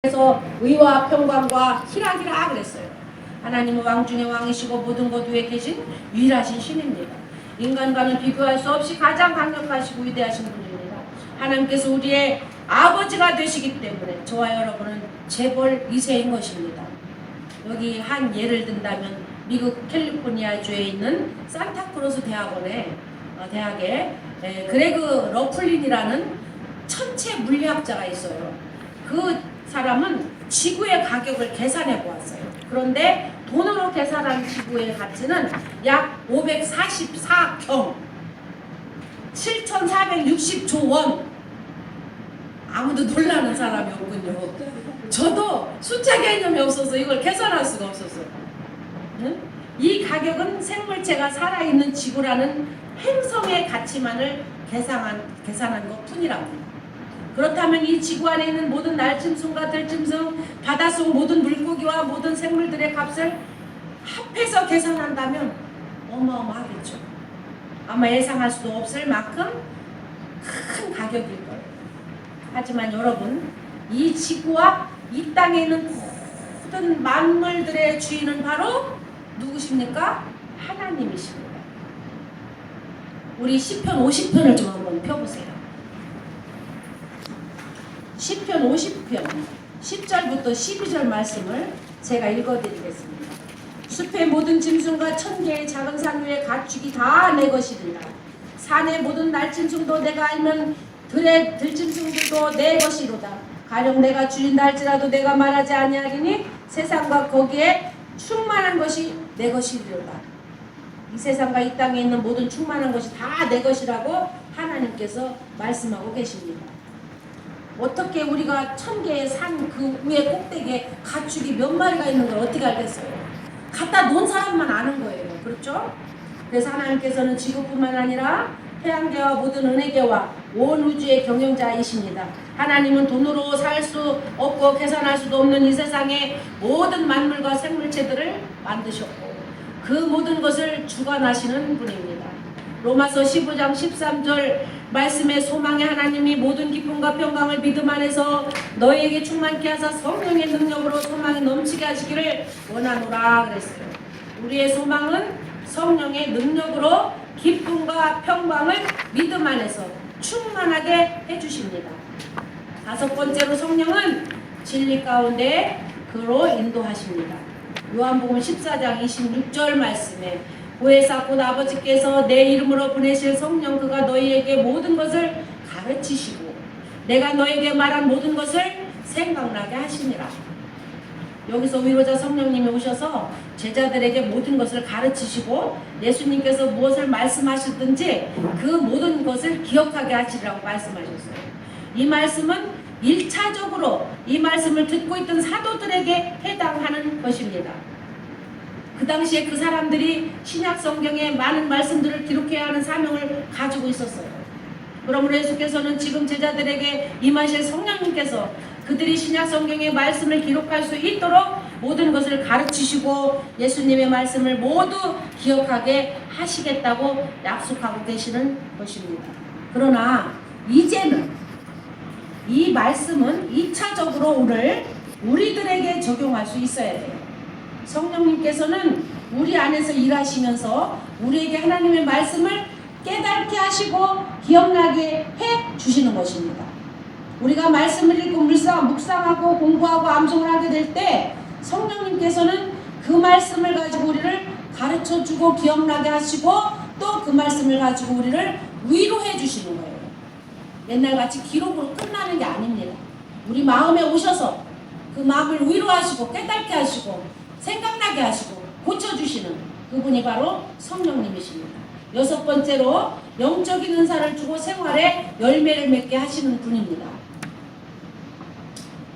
그래서 의와 평강과 희락이라 그랬어요. 하나님은 왕 중에 왕이시고 모든 것 위에 계신 유일하신 신입니다. 인간과는 비교할 수 없이 가장 강력하시고 위대하신 분입니다. 하나님께서 우리의 아버지가 되시기 때문에 저와 여러분은 재벌 2세인 것입니다. 여기 한 예를 든다면 미국 캘리포니아주에 있는 산타크로스 대학에 그레그 러플린이라는 천체 물리학자가 있어요. 그 사람은 지구의 가격을 계산해 보았어요. 그런데 돈으로 계산한 지구의 가치는 약 544경 7,460조 원. 아무도 놀라는 사람이 없군요. 저도 숫자 개념이 없어서 이걸 계산할 수가 없었어요. 응? 이 가격은 생물체가 살아있는 지구라는 행성의 가치만을 계산한 것 뿐이랍니다. 그렇다면 이 지구 안에 있는 모든 날짐승과 들짐승, 바닷속 모든 물고기와 모든 생물들의 값을 합해서 계산한다면 어마어마하겠죠. 아마 예상할 수도 없을 만큼 큰 가격일 거예요. 하지만 여러분, 이 지구와 이 땅에 있는 모든 만물들의 주인은 바로 누구십니까? 하나님이십니다. 우리 시편 50편을 좀 한번 펴보세요. 시편 50편 10절부터 12절 말씀을 제가 읽어드리겠습니다. 숲의 모든 짐승과 천개의 작은 산 위의 가축이 다 내 것이리라. 산의 모든 날짐승도 내가 알면 들의 들짐승들도 내 것이로다. 가령 내가 주인다 할지라도 내가 말하지 아니하리니 세상과 거기에 충만한 것이 내 것이리로다. 이 세상과 이 땅에 있는 모든 충만한 것이 다 내 것이라고 하나님께서 말씀하고 계십니다. 어떻게 우리가 1000개의 산 그 위에 꼭대기에 가축이 몇 마리가 있는 걸 어떻게 알겠어요? 갖다 놓은 사람만 아는 거예요. 그렇죠? 그래서 하나님께서는 지구뿐만 아니라 태양계와 모든 은혜계와 온 우주의 경영자이십니다. 하나님은 돈으로 살 수 없고 계산할 수도 없는 이 세상의 모든 만물과 생물체들을 만드셨고 그 모든 것을 주관하시는 분입니다. 로마서 15장 13절 말씀에 소망의 하나님이 모든 기쁨과 평강을 믿음 안에서 너희에게 충만케 하사 성령의 능력으로 소망이 넘치게 하시기를 원하노라 그랬어요. 우리의 소망은 성령의 능력으로 기쁨과 평강을 믿음 안에서 충만하게 해주십니다. 다섯 번째로 성령은 진리 가운데 그로 인도하십니다. 요한복음 14장 26절 말씀에 보혜사 곧 아버지께서 내 이름으로 보내실 성령 그가 너희에게 모든 것을 가르치시고 내가 너에게 말한 모든 것을 생각나게 하시니라. 여기서 위로자 성령님이 오셔서 제자들에게 모든 것을 가르치시고 예수님께서 무엇을 말씀하셨든지 그 모든 것을 기억하게 하시라고 말씀하셨어요. 이 말씀은 1차적으로 이 말씀을 듣고 있던 사도들에게 해당하는 것입니다. 그 당시에 그 사람들이 신약 성경에 많은 말씀들을 기록해야 하는 사명을 가지고 있었어요. 그러므로 예수께서는 지금 제자들에게 임하실 성령님께서 그들이 신약 성경의 말씀을 기록할 수 있도록 모든 것을 가르치시고 예수님의 말씀을 모두 기억하게 하시겠다고 약속하고 계시는 것입니다. 그러나 이제는 이 말씀은 2차적으로 오늘 우리들에게 적용할 수 있어야 돼요. 성령님께서는 우리 안에서 일하시면서 우리에게 하나님의 말씀을 깨닫게 하시고 기억나게 해 주시는 것입니다. 우리가 말씀을 읽고 묵상하고 공부하고 암송을 하게 될 때 성령님께서는 그 말씀을 가지고 우리를 가르쳐주고 기억나게 하시고 또 그 말씀을 가지고 우리를 위로해 주시는 거예요. 옛날같이 기록으로 끝나는 게 아닙니다. 우리 마음에 오셔서 그 마음을 위로하시고 깨닫게 하시고 생각나게 하시고 고쳐주시는 그분이 바로 성령님이십니다. 여섯 번째로 영적인 은사를 주고 생활에 열매를 맺게 하시는 분입니다.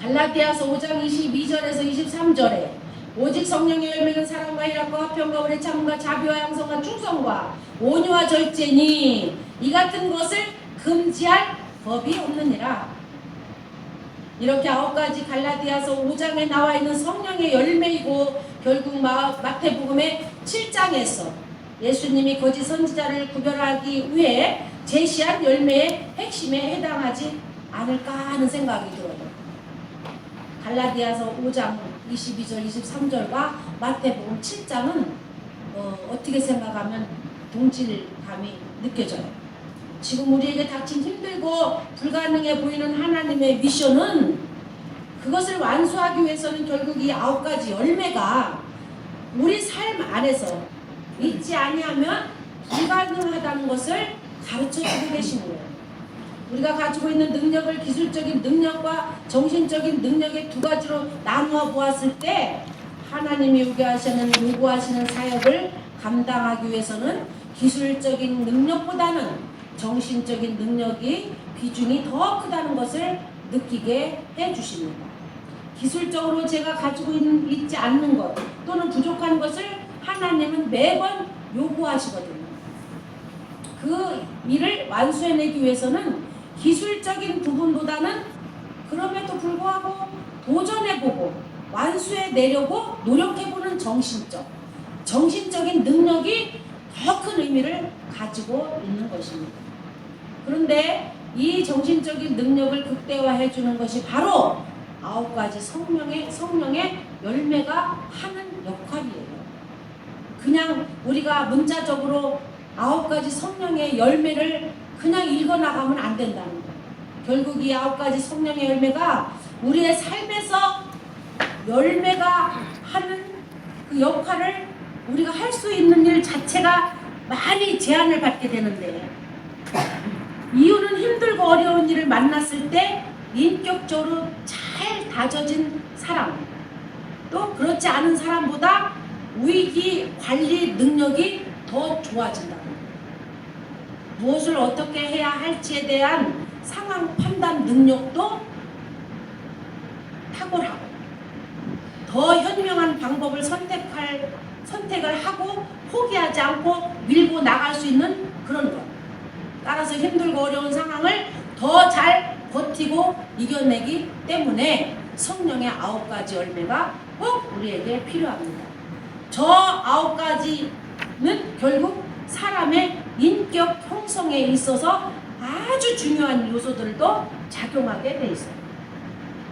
갈라디아서 5장 22절에서 23절에 오직 성령의 열매는 사랑과 희락과 화평과 오래 참음과 자비와 양성과 충성과 온유와 절제니 이 같은 것을 금지할 법이 없느니라. 이렇게 9가지 갈라디아서 5장에 나와 있는 성령의 열매이고 결국 마태복음의 7장에서 예수님이 거짓 선지자를 구별하기 위해 제시한 열매의 핵심에 해당하지 않을까 하는 생각이 들어요. 갈라디아서 5장 22절 23절과 마태복음 7장은 어떻게 생각하면 동질감이 느껴져요. 지금 우리에게 닥친 힘들고 불가능해 보이는 하나님의 미션은 그것을 완수하기 위해서는 결국 이 9가지 열매가 우리 삶 안에서 있지 아니하면 불가능하다는 것을 가르쳐주고 계시는 거예요. 우리가 가지고 있는 능력을 기술적인 능력과 정신적인 능력의 두 가지로 나누어 보았을 때 하나님이 요구하시는 사역을 감당하기 위해서는 기술적인 능력보다는 정신적인 능력이 비중이 더 크다는 것을 느끼게 해주십니다. 기술적으로 제가 가지고 있지 않는 것 또는 부족한 것을 하나님은 매번 요구하시거든요. 그 일을 완수해내기 위해서는 기술적인 부분보다는 그럼에도 불구하고 도전해보고 완수해내려고 노력해보는 정신적인 능력이 더 큰 의미를 가지고 있는 것입니다. 그런데 이 정신적인 능력을 극대화해주는 것이 바로 9가지 성령의 열매가 하는 역할이에요. 그냥 우리가 문자적으로 9가지 성령의 열매를 그냥 읽어나가면 안 된다는 거예요. 결국 이 9가지 성령의 열매가 우리의 삶에서 열매가 하는 그 역할을 우리가 할 수 있는 일 자체가 많이 제한을 받게 되는데, 이유는 힘들고 어려운 일을 만났을 때 인격적으로 잘 다져진 사람, 또 그렇지 않은 사람보다 위기 관리 능력이 더 좋아진다. 무엇을 어떻게 해야 할지에 대한 상황 판단 능력도 탁월하고 더 현명한 방법을 선택을 하고 포기하지 않고 밀고 나갈 수 있는 그런 것. 따라서 힘들고 어려운 상황을 더 잘 버티고 이겨내기 때문에 성령의 9가지 열매가 꼭 우리에게 필요합니다. 저 9가지는 결국 사람의 인격 형성에 있어서 아주 중요한 요소들도 작용하게 돼 있어요.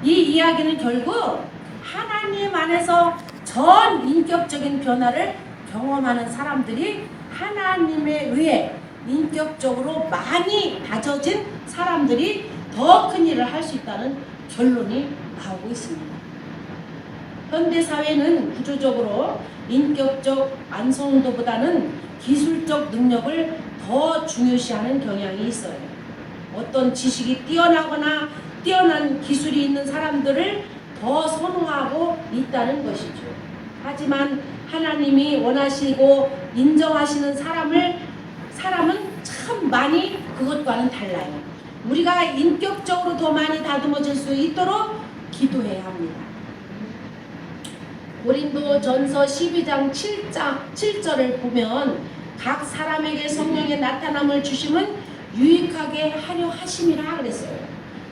이 이야기는 결국 하나님 안에서 전 인격적인 변화를 경험하는 사람들이 하나님에 의해 인격적으로 많이 다져진 사람들이 더 큰 일을 할 수 있다는 결론이 나오고 있습니다. 현대사회는 구조적으로 인격적 완성도보다는 기술적 능력을 더 중요시하는 경향이 있어요. 어떤 지식이 뛰어나거나 뛰어난 기술이 있는 사람들을 더 선호하고 있다는 것이죠. 하지만 하나님이 원하시고 인정하시는 사람은 참 많이 그것과는 달라요. 우리가 인격적으로 더 많이 다듬어질 수 있도록 기도해야 합니다. 고린도전서 12장 7절을 보면 각 사람에게 성령의 나타남을 주심은 유익하게 하려 하심이라 그랬어요.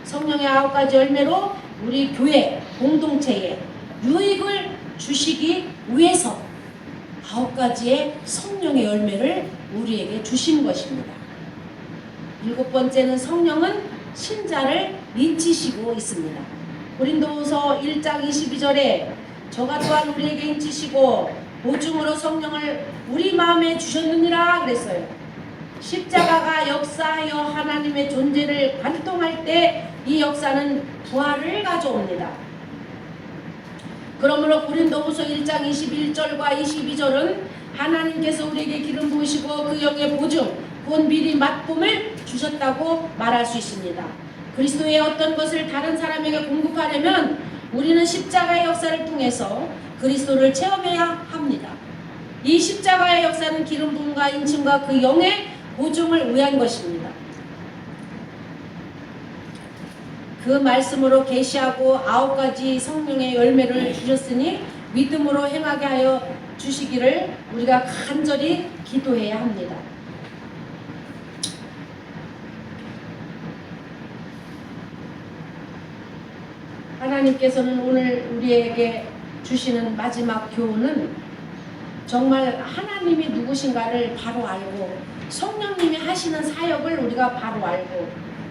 성령의 9가지 열매로 우리 교회 공동체에 유익을 주시기 위해서 9가지의 성령의 열매를 우리에게 주신 것입니다. 7번째는 성령은 신자를 인치시고 있습니다. 고린도후서 1장 22절에 저가 또한 우리에게 인치시고 보증으로 성령을 우리 마음에 주셨느니라 그랬어요. 십자가가 역사하여 하나님의 존재를 관통할 때 이 역사는 부활을 가져옵니다. 그러므로 고린도후서 1장 21절과 22절은 하나님께서 우리에게 기름 부으시고 그 영의 보증, 곧 미리 맛봄을 주셨다고 말할 수 있습니다. 그리스도의 어떤 것을 다른 사람에게 공급하려면 우리는 십자가의 역사를 통해서 그리스도를 체험해야 합니다. 이 십자가의 역사는 기름 부음과 인침과 그 영의 보증을 위한 것입니다. 그 말씀으로 계시하고 9가지 성령의 열매를 주셨으니 믿음으로 행하게 하여 주시기를 우리가 간절히 기도해야 합니다. 하나님께서는 오늘 우리에게 주시는 마지막 교훈은 정말 하나님이 누구신가를 바로 알고 성령님이 하시는 사역을 우리가 바로 알고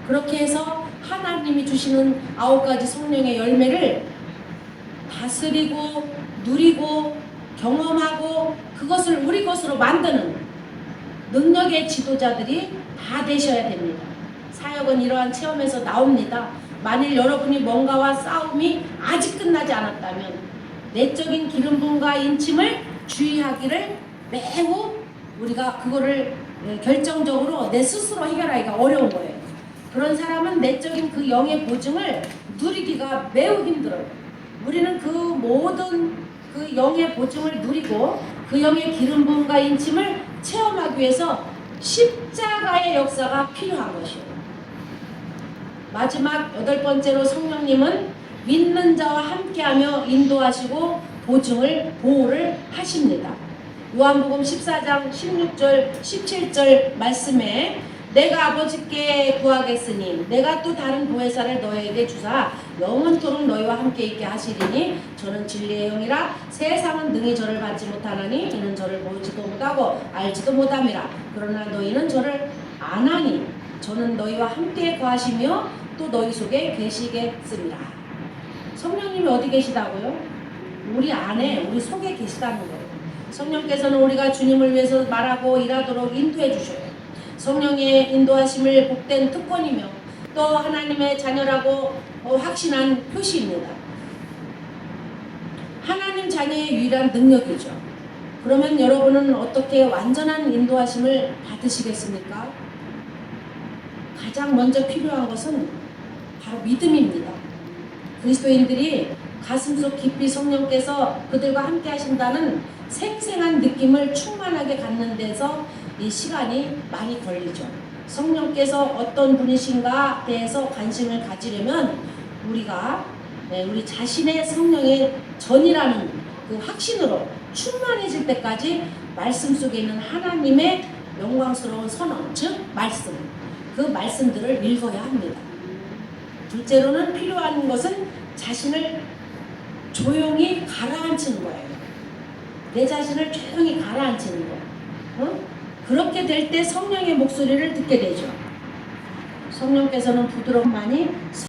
그렇게 해서 하나님이 주시는 9가지 성령의 열매를 다스리고 누리고 경험하고 그것을 우리 것으로 만드는 능력의 지도자들이 다 되셔야 됩니다. 사역은 이러한 체험에서 나옵니다. 만일 여러분이 뭔가와 싸움이 아직 끝나지 않았다면 내적인 기름 부음과 인침을 주의하기를 매우 우리가 그거를 결정적으로 내 스스로 해결하기가 어려운 거예요. 그런 사람은 내적인 그 영의 보증을 누리기가 매우 힘들어요. 우리는 그 모든 그 영의 보증을 누리고 그 영의 기름 부음과 인침을 체험하기 위해서 십자가의 역사가 필요한 것이에요. 마지막 8번째로 성령님은 믿는 자와 함께하며 인도하시고 보호를 하십니다. 요한복음 14장 16절 17절 말씀에 내가 아버지께 구하겠으니 내가 또 다른 보혜사를 너에게 주사 영원토록 너희와 함께 있게 하시리니 저는 진리의 영이라 세상은 능히 저를 받지 못하나니 이는 저를 보지도 못하고 알지도 못함이라 그러나 너희는 저를 아나니 저는 너희와 함께 거하시며 또 너희 속에 계시겠습니다. 성령님이 어디 계시다고요? 우리 안에 우리 속에 계시다는 거예요. 성령께서는 우리가 주님을 위해서 말하고 일하도록 인도해 주셔요. 성령의 인도하심을 복된 특권이며 또 하나님의 자녀라고 확신한 표시입니다. 하나님 자녀의 유일한 능력이죠. 그러면 여러분은 어떻게 완전한 인도하심을 받으시겠습니까? 가장 먼저 필요한 것은 바로 믿음입니다. 그리스도인들이 가슴속 깊이 성령께서 그들과 함께 하신다는 생생한 느낌을 충만하게 갖는 데서 이 시간이 많이 걸리죠. 성령께서 어떤 분이신가 대해서 관심을 가지려면 우리가 우리 자신의 성령의 전이라는 그 확신으로 충만해질 때까지 말씀 속에 있는 하나님의 영광스러운 선언, 즉 말씀, 그 말씀들을 읽어야 합니다. 둘째로는 필요한 것은 자신을 조용히 가라앉히는 거예요. 내 자신을 조용히 가라앉히는 거. 그렇게 될 때 성령의 목소리를 듣게 되죠. 성령께서는 부드럽만이